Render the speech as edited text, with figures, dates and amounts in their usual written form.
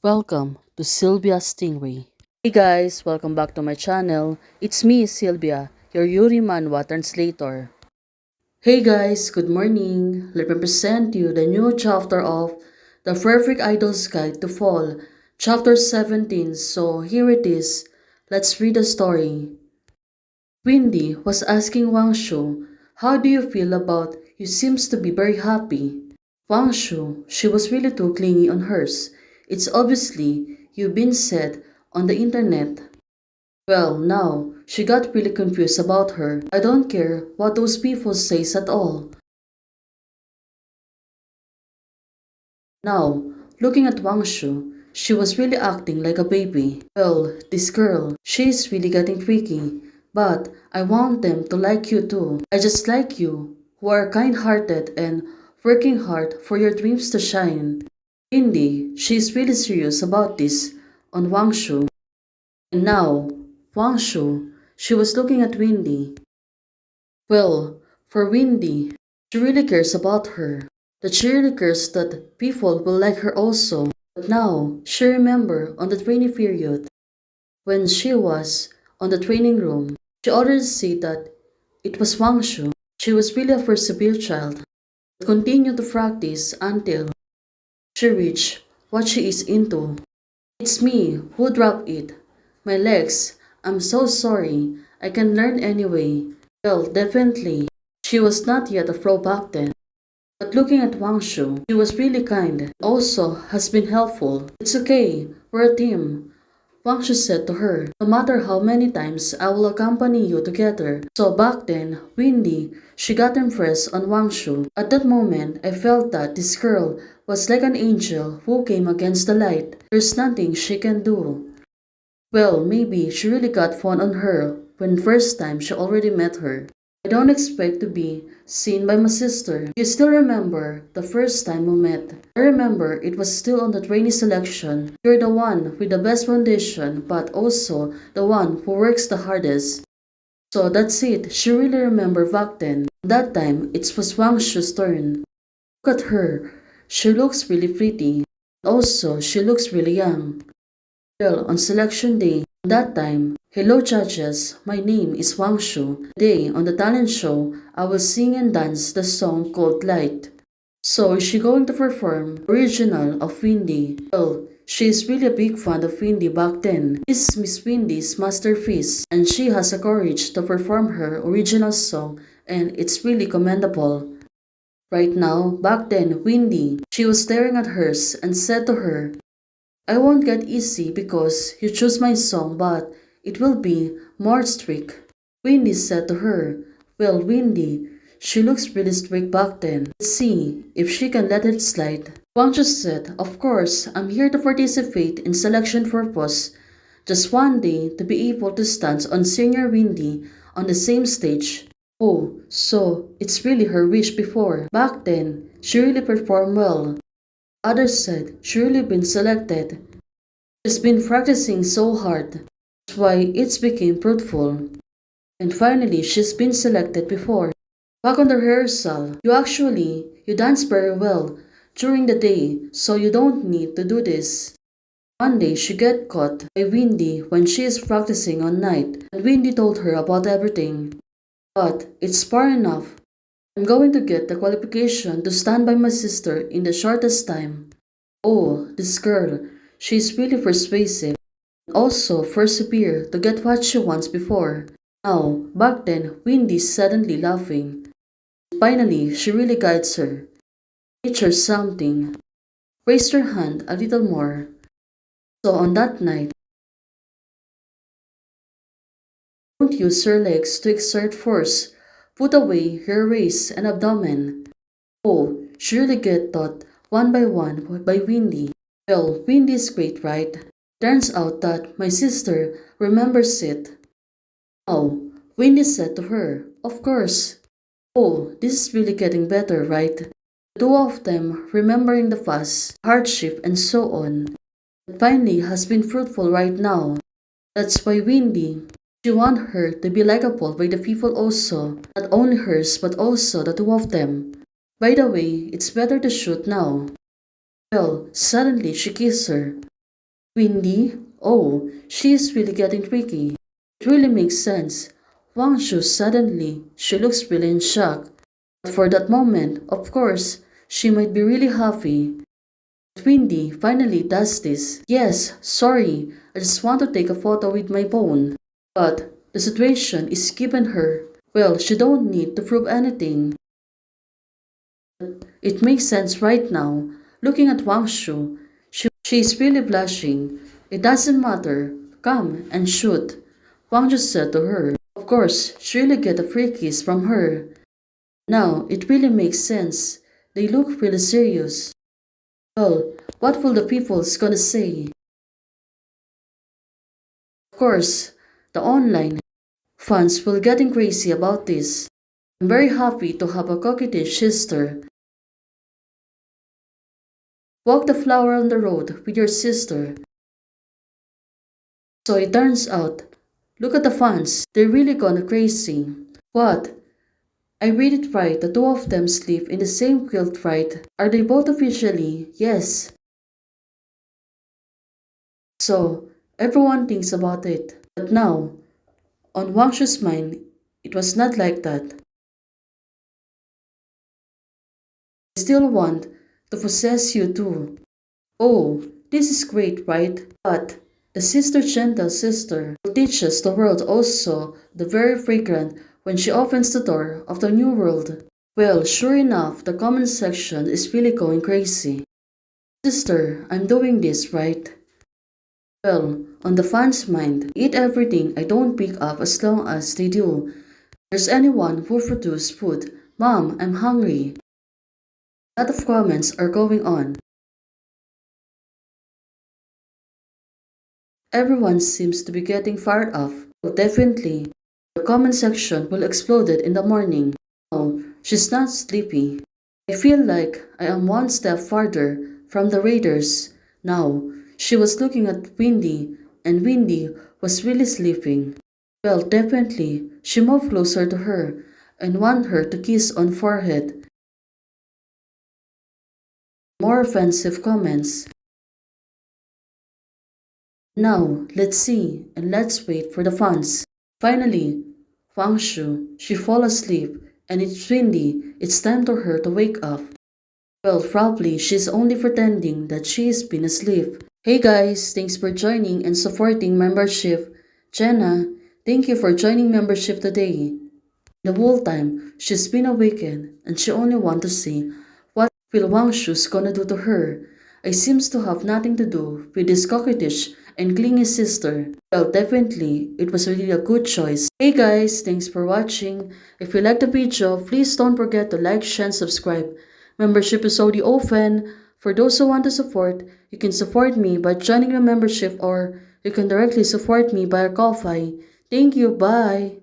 Welcome to Sylvia Stingray. Hey guys, welcome back to my channel. It's me, Sylvia, your Yuri Manhwa translator. Hey guys, good morning. Let me present you the new chapter of The Perfect Idol's Guide to Fall, chapter 17. So here it is. Let's read the story. Windy was asking Wang Shu, how do you feel about you seems to be very happy. Wang Shu, she was really too clingy on hers. It's obviously you've been said on the internet. Well, now, she got really confused about her. I don't care what those people says at all. Now, looking at Wang Shu, she was really acting like a baby. Well, this girl, she's really getting freaky. But I want them to like you too. I just like you, who are kind-hearted and working hard for your dreams to shine. Indy, she's really serious about this on Wang Shu. And now, Wang Shu, she was looking at Windy. Well, for Windy, she really cares about her. That she really cares that people will like her also. But now, she remember on the training period, when she was on the training room, she already said that it was Wang Shu. She was really a persevere child. Continued to practice until she reached what she is into. It's me who dropped it. My legs. I'm so sorry. I can learn anyway. Well, definitely. She was not yet a pro back then. But looking at Wang Shu, she was really kind. Also has been helpful. It's okay. We're a team. Wang Shu said to her, no matter how many times I will accompany you together. So back then, Windy, she got impressed on Wang Shu. At that moment, I felt that this girl was like an angel who came against the light. There's nothing she can do. Well, maybe she really got fun on her when first time she already met her. I don't expect to be seen by my sister. You still remember the first time we met. I remember it was still on the trainee selection. You're the one with the best foundation, but also the one who works the hardest. So that's it. She really remember back then. That time, it was Wang Shu's turn. Look at her. She looks really pretty. Also, she looks really young. Well, on selection day, that time, hello judges, my name is Wang Shu. Today, on the talent show, I will sing and dance the song called Light. So, is she going to perform original of Windy? Well, she is really a big fan of Windy back then. This is Miss Windy's masterpiece, and she has the courage to perform her original song, and it's really commendable. Right now, back then, Windy, she was staring at hers and said to her, I won't get easy because you choose my song, but it will be more strict. Windy said to her, well, Windy, she looks really strict back then. Let's see if she can let it slide. Wang just said, of course, I'm here to participate in selection purpose. Just one day to be able to stand on Senior Windy on the same stage. Oh, so it's really her wish before. Back then, she really performed well. Others said she really been selected. She's been practicing so hard. That's why it's became fruitful. And finally, she's been selected before. Back on the rehearsal, you dance very well during the day, so you don't need to do this. One day, she get caught by Windy when she is practicing on night, and Windy told her about everything. But it's far enough. I'm going to get the qualification to stand by my sister in the shortest time. Oh, this girl, she's really persuasive. Also persevere to get what she wants before. Now, back then, Windy's suddenly laughing. Finally, she really guides her. Teach her something. Raise her hand a little more. So on that night, don't use your legs to exert force. Put away your waist and abdomen. Oh, she really get taught one by Windy. Well, Windy is great, right? Turns out that my sister remembers it. Oh, Windy said to her, of course. Oh, this is really getting better, right? The two of them remembering the fuss, hardship, and so on. It finally has been fruitful right now. That's why Windy, she want her to be likable by the people also. Not only hers, but also the two of them. By the way, it's better to shoot now. Well, suddenly she kissed her. Windy? Oh, she is really getting tricky. It really makes sense. Wang Shu suddenly, she looks really in shock. But for that moment, of course, she might be really happy. But Windy finally does this. Yes, sorry, I just want to take a photo with my phone. But the situation is given her. Well, she don't need to prove anything. It makes sense right now. Looking at Wang Shu, she is really blushing. It doesn't matter. Come and shoot. Wang just said to her. Of course, she really get a free kiss from her. Now, it really makes sense. They look really serious. Well, what will the people's gonna say? Of course, the online fans will getting crazy about this. I'm very happy to have a coquettish sister. Walk the flower on the road with your sister. So it turns out, look at the fans, they're really gone crazy. What? I read it right, the two of them sleep in the same quilt, right? Are they both officially? Yes. So, everyone thinks about it. But now, on Wang Shu's mind, it was not like that. I still want to possess you too. Oh, this is great, right? But the sister gentle sister will teach us the world also the very fragrant when she opens the door of the new world. Well, sure enough, the comment section is really going crazy. Sister, I'm doing this, right? Well, on the fans' mind, eat everything I don't pick up as long as they do. There's anyone who produce food. Mom, I'm hungry. A lot of comments are going on. Everyone seems to be getting fired up. Well, definitely, the comment section will explode in the morning. No, she's not sleepy. I feel like I am one step farther from the raiders. Now, she was looking at Windy, and Windy was really sleeping. Well, definitely, she moved closer to her and wanted her to kiss on forehead. More offensive comments. Now, let's see and let's wait for the fans. Finally, Wang Shu, she fall asleep and it's windy. It's time for her to wake up. Well, probably she's only pretending that she's been asleep. Hey guys, thanks for joining and supporting membership. Jenna, thank you for joining membership today. The whole time, she's been awakened and she only wants to see what will Wang Shu's gonna do to her. I seems to have nothing to do with this coquettish and clingy sister. Well, definitely, it was really a good choice. Hey guys, thanks for watching. If you liked the video, please don't forget to like, share, and subscribe. Membership is already open. For those who want to support, you can support me by joining the membership or you can directly support me by a Ko-Fi. Thank you, bye!